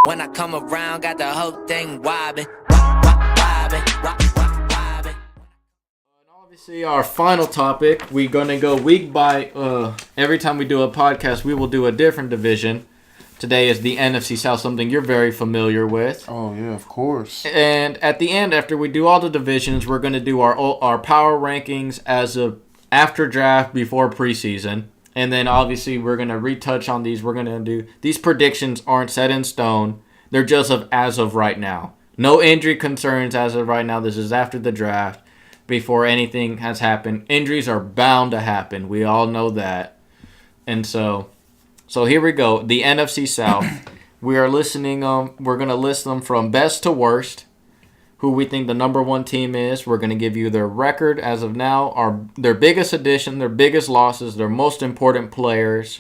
When I come around, got the whole thing wobbin'. Obviously, our final topic, we're going to go week by, every time we do a podcast, we will do a different division. Today is the NFC South, something you're very familiar with. Oh, yeah, of course. And at the end, after we do all the divisions, we're going to do our power rankings as of after draft, before preseason. And then, obviously, we're going to retouch on these. We're going to do, these predictions aren't set in stone. They're just as of right now. No injury concerns as of right now. This is after the draft, before anything has happened. Injuries are bound to happen. We all know that. And so here we go. The NFC South. We are listening. We're going to list them from best to worst, who we think the number one team is. We're going to give you their record as of now, their biggest addition, their biggest losses, their most important players,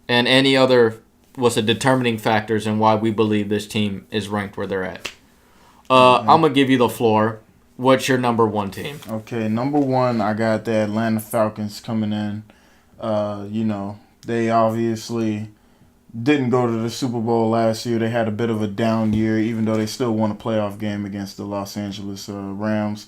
and any other determining factors in why we believe this team is ranked where they're at. I'm going to give you the floor. What's your number one team? Okay, number one, I got the Atlanta Falcons coming in. They obviously didn't go to the Super Bowl last year. They had a bit of a down year, even though they still won a playoff game against the Los Angeles Rams.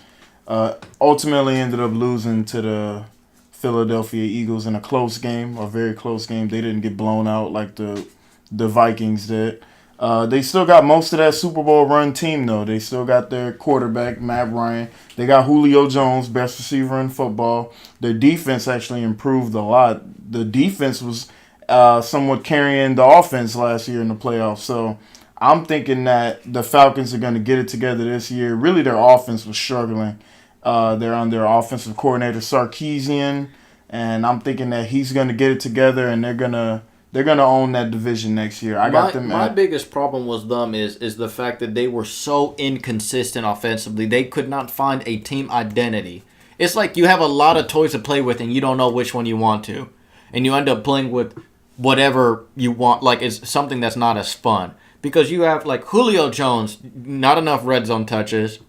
Ultimately ended up losing to the Philadelphia Eagles in a close game, a very close game. They didn't get blown out like the Vikings did. They still got most of that Super Bowl run team, though. They still got their quarterback, Matt Ryan. They got Julio Jones, best receiver in football. Their defense actually improved a lot. The defense was somewhat carrying the offense last year in the playoffs. So I'm thinking that the Falcons are going to get it together this year. Really, their offense was struggling. They're under offensive coordinator Sarkisian, and I'm thinking that he's going to get it together, and they're gonna own that division next year. My biggest problem with them is the fact that they were so inconsistent offensively. They could not find a team identity. It's like you have a lot of toys to play with, and you don't know which one you want to, and you end up playing with whatever you want. Like, it's something that's not as fun because you have like Julio Jones, not enough red zone touches.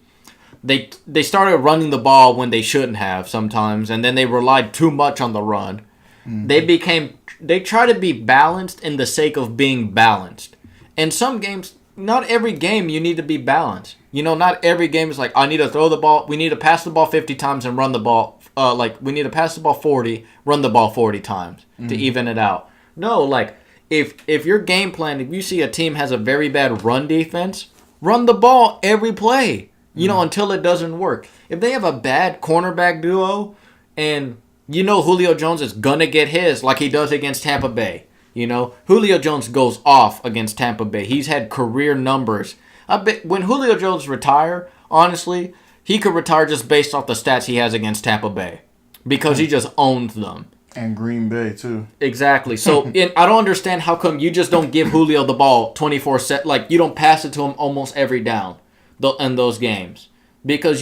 They started running the ball when they shouldn't have sometimes, and then they relied too much on the run. Mm-hmm. They try to be balanced in the sake of being balanced. In some games, not every game you need to be balanced. Not every game is like, I need to throw the ball. We need to pass the ball 50 times and run the ball. We need to pass the ball 40, run the ball 40 times to even it out. No, like, if your game plan, if you see a team has a very bad run defense, run the ball every play, until it doesn't work. If they have a bad cornerback duo and Julio Jones is going to get his like he does against Tampa Bay. Julio Jones goes off against Tampa Bay. He's had career numbers. I bet when Julio Jones retire, honestly, he could retire just based off the stats he has against Tampa Bay because he just owns them. And Green Bay, too. Exactly. So I don't understand how come you just don't give Julio the ball 24/7. Like, you don't pass it to him almost every down in those games because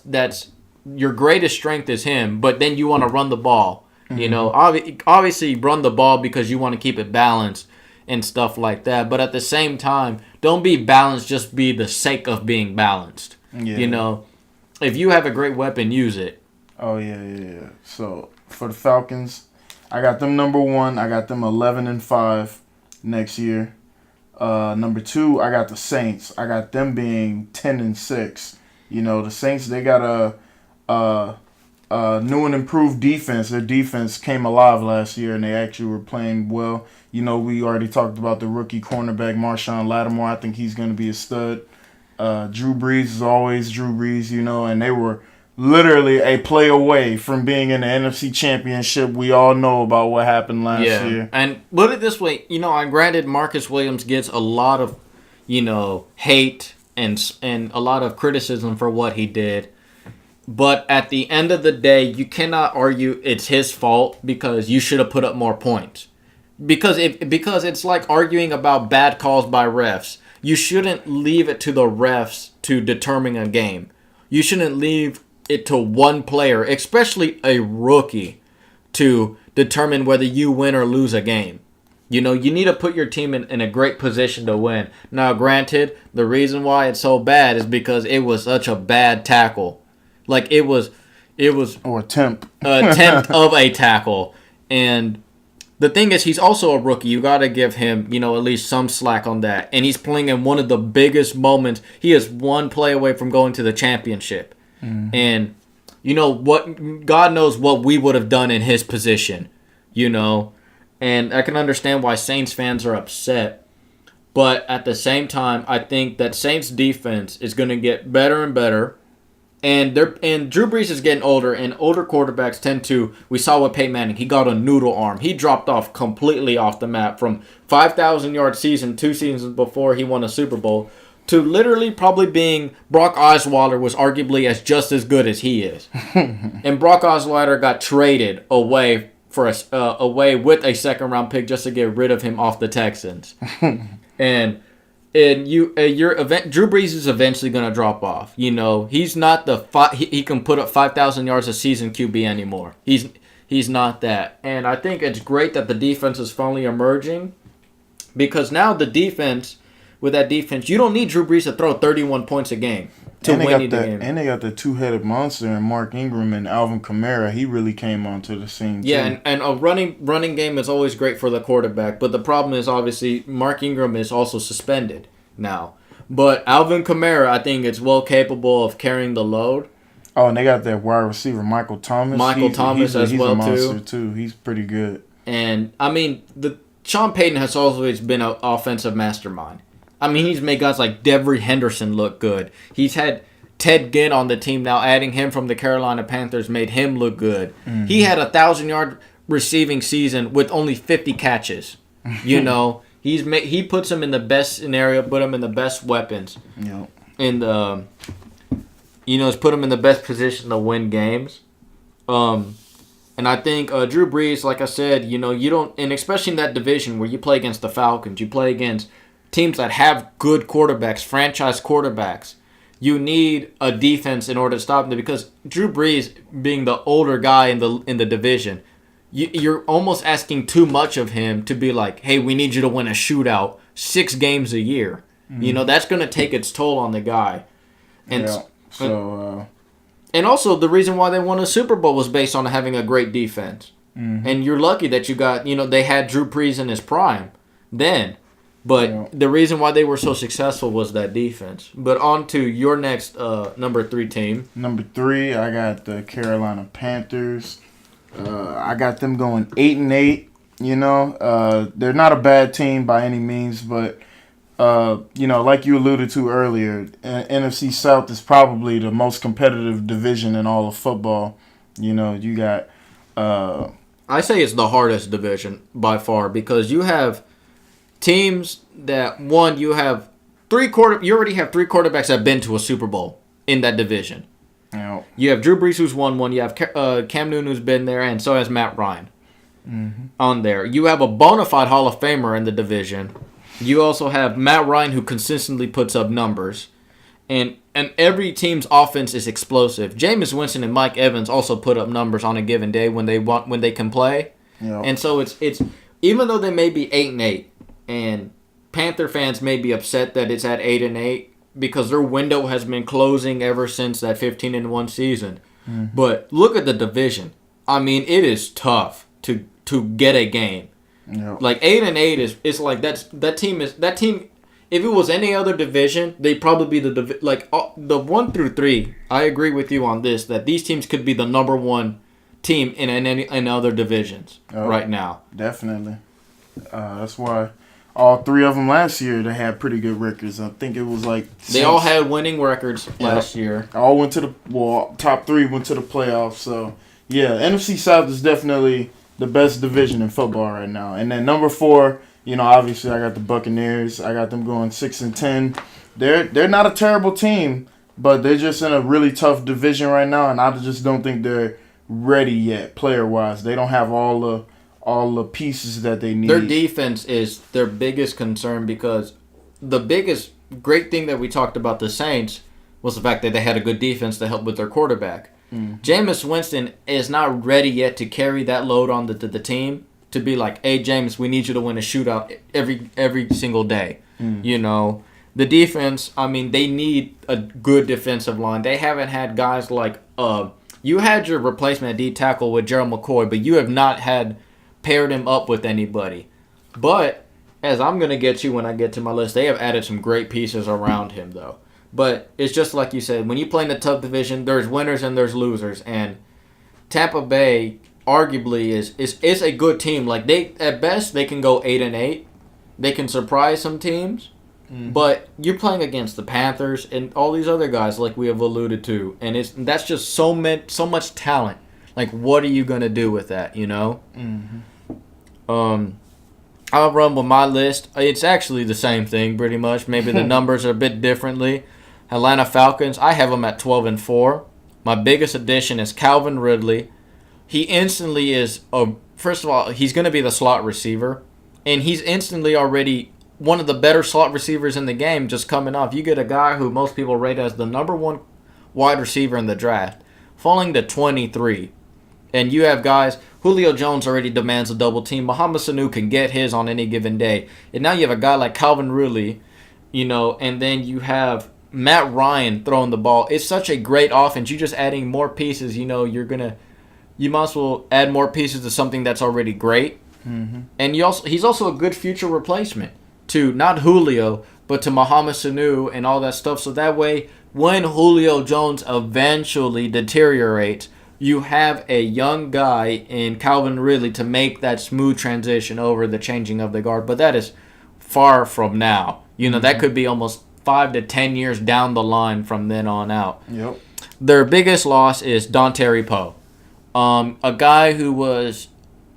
that's your greatest strength is him, but then you want to run the ball. Mm-hmm. Obviously run the ball because you want to keep it balanced and stuff like that. But at the same time, don't be balanced just be the sake of being balanced. Yeah. If you have a great weapon, use it. Oh, yeah. So, for the Falcons, I got them number one. I got them 11-5 next year. Number two, I got the Saints. I got them being 10-6. The Saints, they got a new and improved defense. Their defense came alive last year, and they actually were playing well. We already talked about the rookie cornerback, Marshawn Lattimore. I think he's going to be a stud. Drew Brees is always Drew Brees, and they were literally a play away from being in the NFC Championship. We all know about what happened last year. And put it this way, granted Marcus Williams gets a lot of, hate and a lot of criticism for what he did. But at the end of the day, you cannot argue it's his fault because you should have put up more points. Because it's like arguing about bad calls by refs. You shouldn't leave it to the refs to determine a game. You shouldn't leave it to one player, especially a rookie, to determine whether you win or lose a game. You need to put your team in a great position to win. Now, granted, the reason why it's so bad is because it was such a bad tackle. Like, it was or attempt of a tackle. And the thing is, he's also a rookie. You got to give him, at least some slack on that. And he's playing in one of the biggest moments. He is one play away from going to the championship. Mm-hmm. And, what God knows what we would have done in his position, And I can understand why Saints fans are upset. But at the same time, I think that Saints defense is going to get better and better. And Drew Brees is getting older, and older quarterbacks tend to. We saw with Peyton Manning, he got a noodle arm. He dropped off completely off the map from 5,000-yard season 2 seasons before he won a Super Bowl to literally probably being Brock Osweiler was arguably just as good as he is. And Brock Osweiler got traded away with a second-round pick just to get rid of him off the Texans. And Drew Brees is eventually going to drop off. He's not he can put up 5,000 yards a season QB anymore. He's not that. And I think it's great that the defense is finally emerging, because now with that defense, you don't need Drew Brees to throw 31 points a game to win the game. And they got the two-headed monster in Mark Ingram and Alvin Kamara. He really came onto the scene too. Yeah, and a running game is always great for the quarterback. But the problem is, obviously, Mark Ingram is also suspended now. But Alvin Kamara, I think, is well capable of carrying the load. Oh, and they got that wide receiver, Michael Thomas. He's a monster too. He's pretty good. And, Sean Payton has always been an offensive mastermind. He's made guys like Devery Henderson look good. He's had Ted Ginn on the team now. Adding him from the Carolina Panthers made him look good. Mm-hmm. He had a 1,000-yard receiving season with only 50 catches. He puts him in the best scenario, put him in the best weapons. Yep. And has put him in the best position to win games. And I think Drew Brees, like I said, you don't, and especially in that division where you play against the Falcons, you play against teams that have good quarterbacks, franchise quarterbacks. You need a defense in order to stop them, because Drew Brees, being the older guy in the division, you're almost asking too much of him to be like, hey, we need you to win a shootout 6 games a year. Mm-hmm. That's going to take its toll on the guy. And and also the reason why they won a Super Bowl was based on having a great defense. Mm-hmm. And you're lucky that you got, they had Drew Brees in his prime then. But the reason why they were so successful was that defense. But on to your next number 3 team. Number 3, I got the Carolina Panthers. I got them going 8-8. They're not a bad team by any means, but like you alluded to earlier, NFC South is probably the most competitive division in all of football. You got. I say it's the hardest division by far, because you have teams that, one, you already have 3 quarterbacks that have been to a Super Bowl in that division. Yep. You have Drew Brees, who's won one. You have Cam Newton, who's been there, and so has Matt Ryan on there. You have a bona fide Hall of Famer in the division. You also have Matt Ryan, who consistently puts up numbers. And every team's offense is explosive. Jameis Winston and Mike Evans also put up numbers on a given day when they can play. Yep. And so it's even though they may be 8-8, and Panther fans may be upset that it's at 8-8 because their window has been closing ever since that 15-1 season. Mm-hmm. But look at the division. It is tough to get a game. Yep. Like 8-8 is like that team. If it was any other division, they'd probably be the 1 through 3. I agree with you on this, that these teams could be the number 1 team in other divisions right now. Definitely. That's why all 3 of them last year, they had pretty good records. I think it was like they all had winning records last year. All went to the top 3 went to the playoffs. So yeah, NFC South is definitely the best division in football right now. And then number 4, obviously I got the Buccaneers. I got them going 6-10. They're not a terrible team, but they're just in a really tough division right now, and I just don't think they're ready yet player wise. They don't have all the pieces that they need. Their defense is their biggest concern, because the biggest great thing that we talked about the Saints was the fact that they had a good defense to help with their quarterback. Jameis Winston is not ready yet to carry that load on the team, to be like, hey, Jameis, we need you to win a shootout every single day. The defense, they need a good defensive line. They haven't had guys like you had your replacement at D tackle with Gerald McCoy, but you have not had paired him up with anybody. But as I'm going to get to when I get to my list, they have added some great pieces around him, though. But it's just like you said, when you play in a tough division, there's winners and there's losers. And Tampa Bay arguably is a good team. Like, they at best they can go 8-8. They can surprise some teams. But you're playing against the Panthers and all these other guys, like we have alluded to, and that's just so much talent. Like, what are you gonna do with that? You know. I'll run with my list. It's actually the same thing, pretty much. Maybe the numbers are a bit differently. Atlanta Falcons. I have them at 12-4. My biggest addition is Calvin Ridley. He instantly is first of all, he's gonna be the slot receiver, and he's instantly already one of the better slot receivers in the game just coming off. You get a guy who most people rate as the number one wide receiver in the draft, falling to 23. And you have guys, Julio Jones already demands a double team. Mohamed Sanu can get his on any given day. And now you have a guy like Calvin Ridley, and then you have Matt Ryan throwing the ball. It's such a great offense. You're just adding more pieces. You might as well add more pieces to something that's already great. And he's also a good future replacement to not Julio, but to Mohamed Sanu and all that stuff. So that way, when Julio Jones eventually deteriorates, you have a young guy in Calvin Ridley to make that smooth transition over the changing of the guard. But that is far from now. That could be almost 5 to 10 years down the line from then on out. Yep. Their biggest loss is Dontari Poe. A guy who was...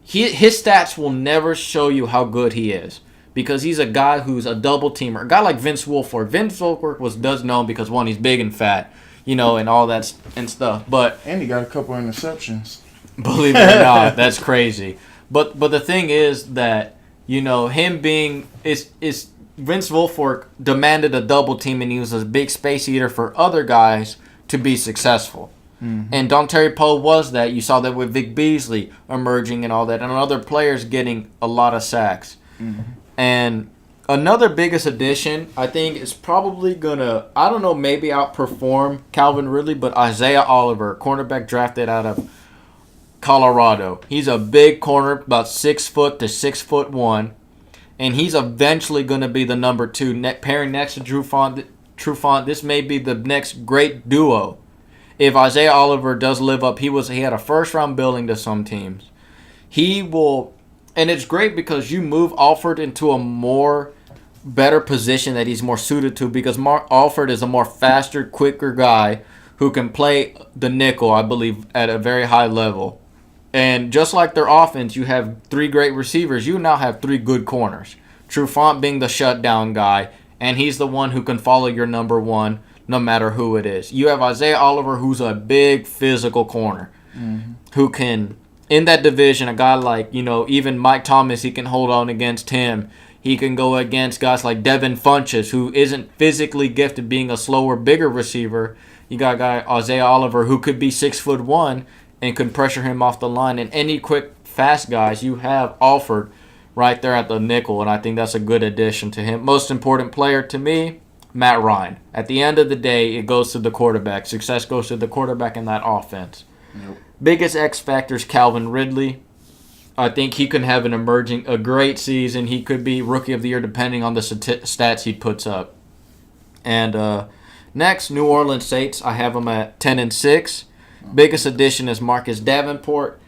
His stats will never show you how good he is, because he's a guy who's a double teamer. A guy like Vince Wilfork. Vince Wilfork does known because, one, he's big and fat, and all that and stuff. And he got a couple interceptions. Believe it or not, that's crazy. But the thing is that, him being is Vince Wilfork demanded a double team, and he was a big space eater for other guys to be successful. And Dontari Poe was that. You saw that with Vic Beasley emerging and all that, and other players getting a lot of sacks. And another biggest addition, I think, is probably going to, I don't know, maybe outperform Calvin Ridley, but Isaiah Oliver, cornerback drafted out of Colorado. He's a big corner, about 6 foot to 6'1", and he's eventually going to be the number 2, pairing next to Trufant. This may be the next great duo. If Isaiah Oliver does live up, he had a first-round billing to some teams. He will... And it's great because you move Alford into a better position that he's more suited to, because Alford is a more faster, quicker guy who can play the nickel, I believe, at a very high level. And just like their offense, you have 3 great receivers. You now have 3 good corners. Trufant being the shutdown guy, and he's the one who can follow your number 1 no matter who it is. You have Isaiah Oliver, who's a big physical corner, who can... In that division, a guy like, even Mike Thomas, he can hold on against him. He can go against guys like Devin Funchess, who isn't physically gifted being a slower, bigger receiver. You got a guy, Isaiah Oliver, who could be 6'1" and can pressure him off the line. And any quick, fast guys, you have Alford right there at the nickel, and I think that's a good addition to him. Most important player to me, Matt Ryan. At the end of the day, it goes to the quarterback. Success goes to the quarterback in that offense. Nope. Biggest X factor is Calvin Ridley. I think he can have a great season. He could be Rookie of the Year depending on the stats he puts up. And next, New Orleans Saints. I have them at 10-6. Biggest addition is Marcus Davenport.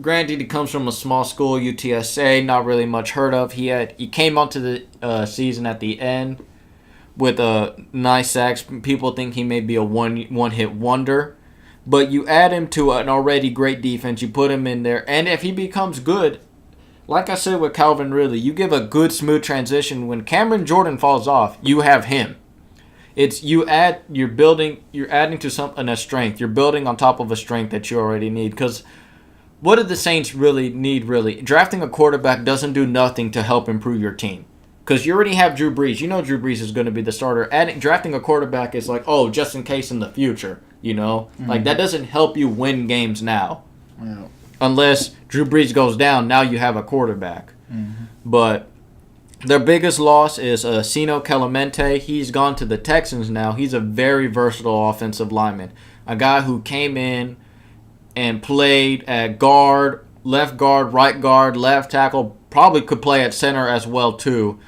Granted, he comes from a small school, UTSA, not really much heard of. He came onto the season at the end with a nice sacks. People think he may be a one-hit wonder. But you add him to an already great defense, you put him in there, and if he becomes good, like I said with Calvin Ridley, you give a good smooth transition. When Cameron Jordan falls off, you have him. You're adding to a strength. You're building on top of a strength that you already need. Because what do the Saints really need, really? Drafting a quarterback doesn't do nothing to help improve your team. Because you already have Drew Brees. You know Drew Brees is going to be the starter. Drafting a quarterback is like, just in case in the future. Like, that doesn't help you win games now. Yeah. Unless Drew Brees goes down, now you have a quarterback. But their biggest loss is Sino Clemente. He's gone to the Texans now. He's a very versatile offensive lineman. A guy who came in and played at guard, left guard, left tackle, probably could play at center as well too.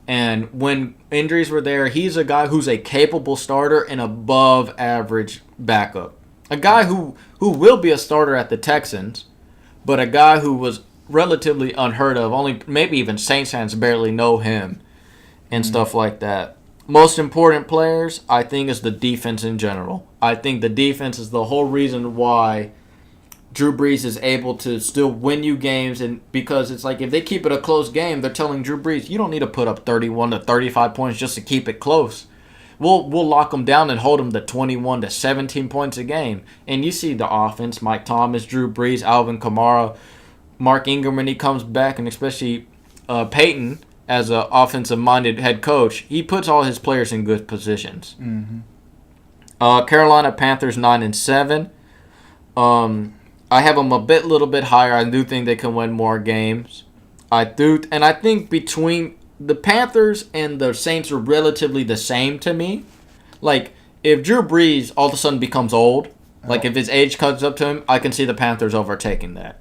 And when injuries were there, he's a guy who's a capable starter and above average backup. A guy who will be a starter at the Texans, but a guy who was relatively unheard of. Only maybe even Saints fans barely know him and stuff like that. Most important players, I think, is the defense in general. I think the defense is the whole reason why Drew Brees is able to still win you games, and because it's like if they keep it a close game, they're telling Drew Brees, you don't need to put up 31 to 35 points just to keep it close. We'll lock them down and hold them to 21 to 17 points a game. And you see the offense, Mike Thomas, Drew Brees, Alvin Kamara, Mark Ingram when he comes back, and especially Peyton as an offensive-minded head coach, he puts all his players in good positions. Carolina Panthers 9-7. I have them a little bit higher. I do think they can win more games. I think between the Panthers and the Saints are relatively the same to me. Like, if Drew Brees all of a sudden becomes old, like if his age comes up to him, I can see the Panthers overtaking that.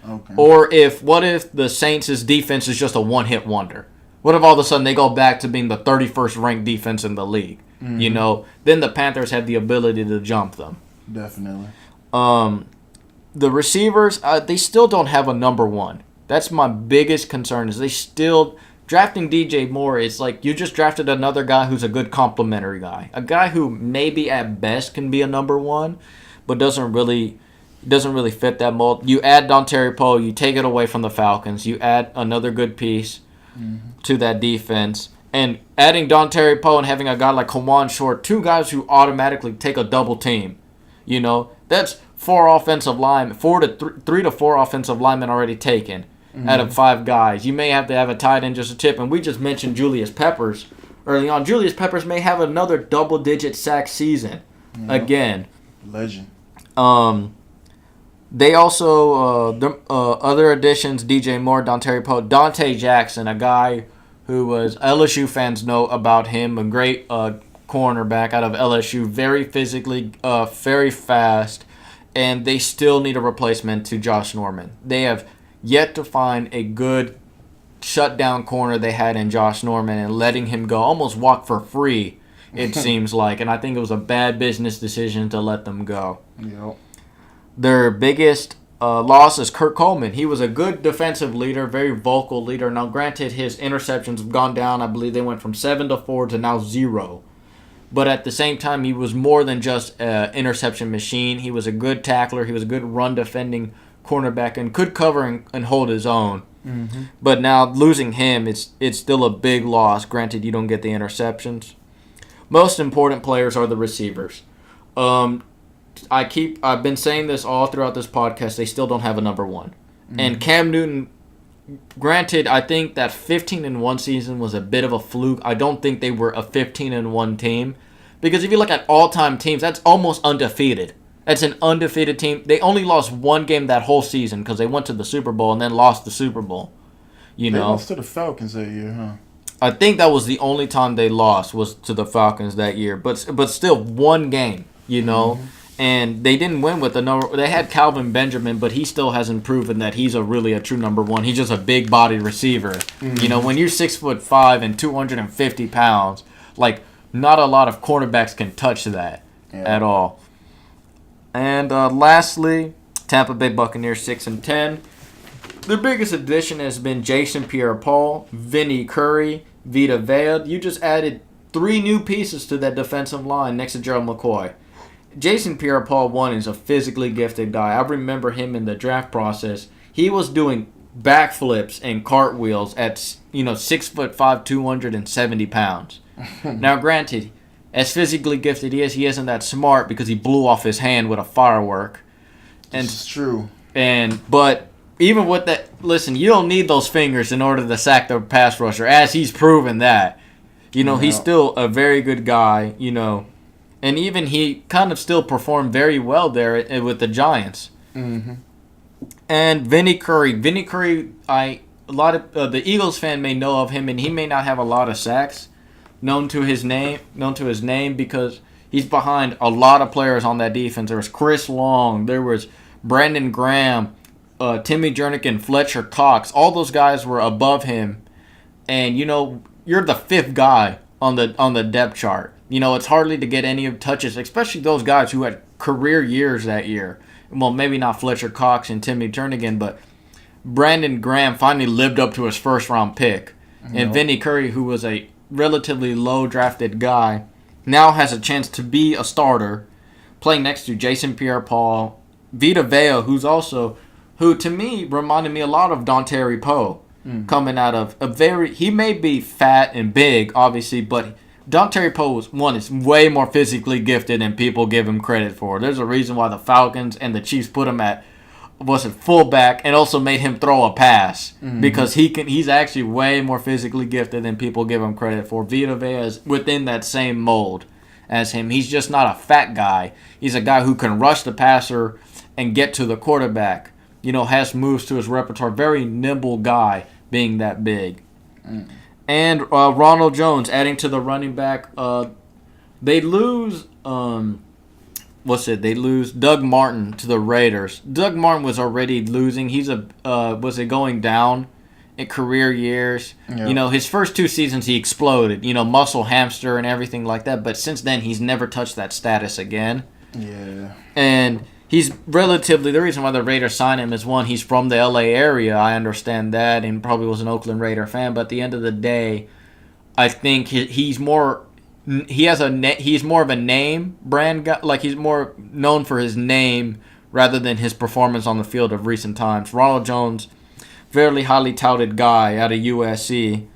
Okay. Or what if the Saints' defense is just a one-hit wonder? What if all of a sudden they go back to being the 31st ranked defense in the league? You know, then the Panthers have the ability to jump them. Definitely. The receivers, they still don't have a number one. That's my biggest concern. Is they still drafting DJ Moore? It's like you just drafted another guy who's a good complementary guy, a guy who maybe at best can be a number one, but doesn't really fit that mold. You add Dontari Poe, you take it away from the Falcons. You add another good piece to that defense. And adding Dontari Poe and having a guy like Kawan Short, two guys who automatically take a double team. You know, that's three to four offensive linemen already taken out of 5 guys. You may have to have a tight end just a tip. And we just mentioned Julius Peppers early on. Julius Peppers may have another double-digit sack season again. Legend. They also, other additions, DJ Moore, Dontari Poe, Dante Jackson, a guy who was LSU fans know about him, a great cornerback out of LSU, very physically, very fast, and they still need a replacement to Josh Norman. They have yet to find a good shutdown corner they had in Josh Norman, and letting him go, almost walk for free, it seems like, and I think it was a bad business decision to let them go. Yep. Their biggest loss is Kurt Coleman. He was a good defensive leader, very vocal leader. Now, granted, his interceptions have gone down. I believe they went from 7 to 4 to now 0. But at the same time, he was more than just an interception machine. He was a good tackler. He was a good run-defending cornerback and could cover and hold his own. But now, losing him, it's still a big loss. Granted, you don't get the interceptions. Most important players are the receivers. I've been saying this all throughout this podcast. They still don't have a number one. And Cam Newton, granted, I think that 15-1 season was a bit of a fluke. I don't think they were a 15-1 team. Because if you look at all-time teams, that's almost undefeated. That's an undefeated team. They only lost one game that whole season because they went to the Super Bowl and then lost the Super Bowl. They lost to the Falcons that year, huh? I think that was the only time they lost was to the Falcons that year. But still, one game, And they didn't win with the number. They had Calvin Benjamin, but he still hasn't proven that he's a true number one. He's just a big body receiver. When you're 6'5" and 250 pounds, like not a lot of cornerbacks can touch that at all. And lastly, Tampa Bay Buccaneers 6-10. Their biggest addition has been Jason Pierre-Paul, Vinny Curry, Vita Vea. You just added 3 new pieces to that defensive line next to Gerald McCoy. Jason Pierre-Paul, one, is a physically gifted guy. I remember him in the draft process. He was doing backflips and cartwheels at 6'5", 270 pounds. Now, granted, as physically gifted he isn't that smart because he blew off his hand with a firework. And this is true. But even with that, listen, you don't need those fingers in order to sack the pass rusher, as he's proven that. He's still a very good guy, And even he kind of still performed very well there with the Giants. And Vinny Curry. A lot of the Eagles fan may know of him, and he may not have a lot of sacks known to his name because he's behind a lot of players on that defense. There was Chris Long. There was Brandon Graham, Timmy Jernigan, Fletcher Cox, all those guys were above him. And, you're the fifth guy on the depth chart. It's hardly to get any touches, especially those guys who had career years that year. Well, maybe not Fletcher Cox and Timmy Jernigan, but Brandon Graham finally lived up to his first-round pick. And Vinny Curry, who was a relatively low-drafted guy, now has a chance to be a starter, playing next to Jason Pierre-Paul, Vita Vea, who to me reminded me a lot of Dontari Poe, coming out of he may be fat and big, obviously, but Dontari Poe is way more physically gifted than people give him credit for. There's a reason why the Falcons and the Chiefs put him at fullback and also made him throw a pass because he's actually way more physically gifted than people give him credit for. Vita Vea is within that same mold as him. He's just not a fat guy. He's a guy who can rush the passer and get to the quarterback. Has moves to his repertoire. Very nimble guy being that big. And Ronald Jones adding to the running back. They lose They lose Doug Martin to the Raiders. Doug Martin was already losing. He's going down in career years. Yep. His first 2 seasons he exploded. Muscle hamster and everything like that. But since then he's never touched that status again. Yeah. And he's relatively, the reason why the Raiders signed him is, one, he's from the LA area. I understand that, and probably was an Oakland Raider fan. But at the end of the day, I think he's more of a name brand guy. Like, he's more known for his name rather than his performance on the field of recent times. Ronald Jones, fairly highly touted guy out of USC.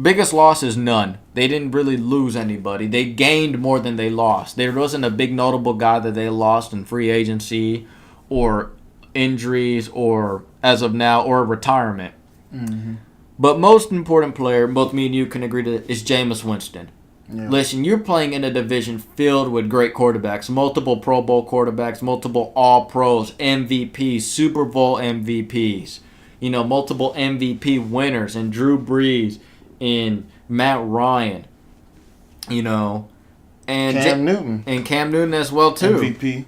Biggest loss is none. They didn't really lose anybody. They gained more than they lost. There wasn't a big notable guy that they lost in free agency or injuries or, as of now, or retirement. Mm-hmm. But most important player, both me and you can agree to, is Jameis Winston. Yeah. Listen, you're playing in a division filled with great quarterbacks, multiple Pro Bowl quarterbacks, multiple All-Pros, MVPs, Super Bowl MVPs. Multiple MVP winners, and Drew Brees, and Matt Ryan, and Cam Newton as well too. MVP.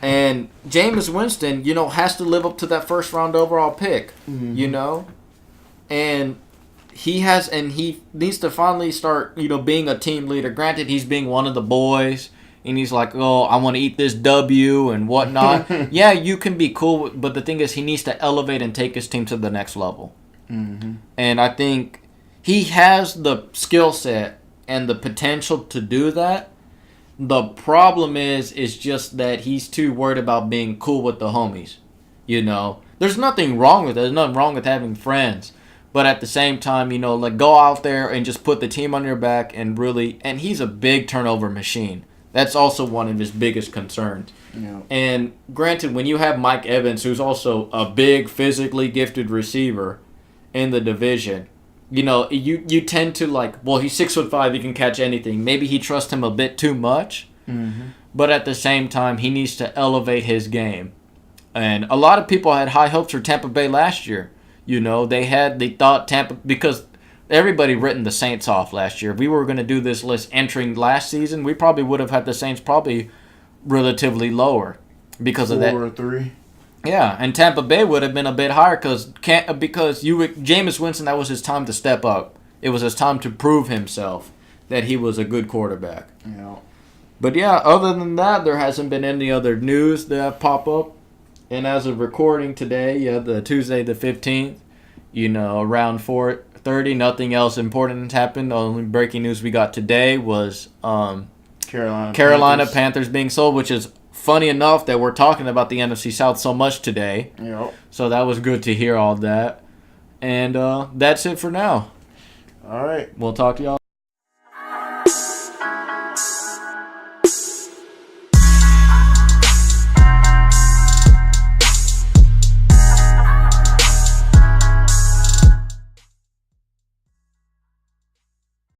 And Jameis Winston, has to live up to that first round overall pick. Mm-hmm. And he needs to finally start, being a team leader. Granted, he's being one of the boys. And he's like, oh, I want to eat this W and whatnot. Yeah, you can be cool, but the thing is, he needs to elevate and take his team to the next level. Mm-hmm. And I think he has the skill set and the potential to do that. The problem is just that he's too worried about being cool with the homies. There's nothing wrong with it. There's nothing wrong with having friends. But at the same time, go out there and just put the team on your back and he's a big turnover machine. That's also one of his biggest concerns. Yeah. And granted, when you have Mike Evans, who's also a big, physically gifted receiver in the division, you tend to he's 6'5", he can catch anything. Maybe he trusts him a bit too much. Mm-hmm. But at the same time, he needs to elevate his game. And a lot of people had high hopes for Tampa Bay last year. They thought Tampa, because everybody written the Saints off last year. If we were going to do this list entering last season, we probably would have had the Saints probably relatively lower because of that. 4 or 3. Yeah, and Tampa Bay would have been a bit higher because Jameis Winston, that was his time to step up. It was his time to prove himself that he was a good quarterback. Yeah. But yeah, other than that, there hasn't been any other news that pop up. And as of recording today, the Tuesday the 15th, around 4:30, nothing else important has happened. The only breaking news we got today was Carolina Panthers being sold, which is funny enough that we're talking about the NFC South so much today. Yep. So that was good to hear all that. And that's it for now. All right. We'll talk to y'all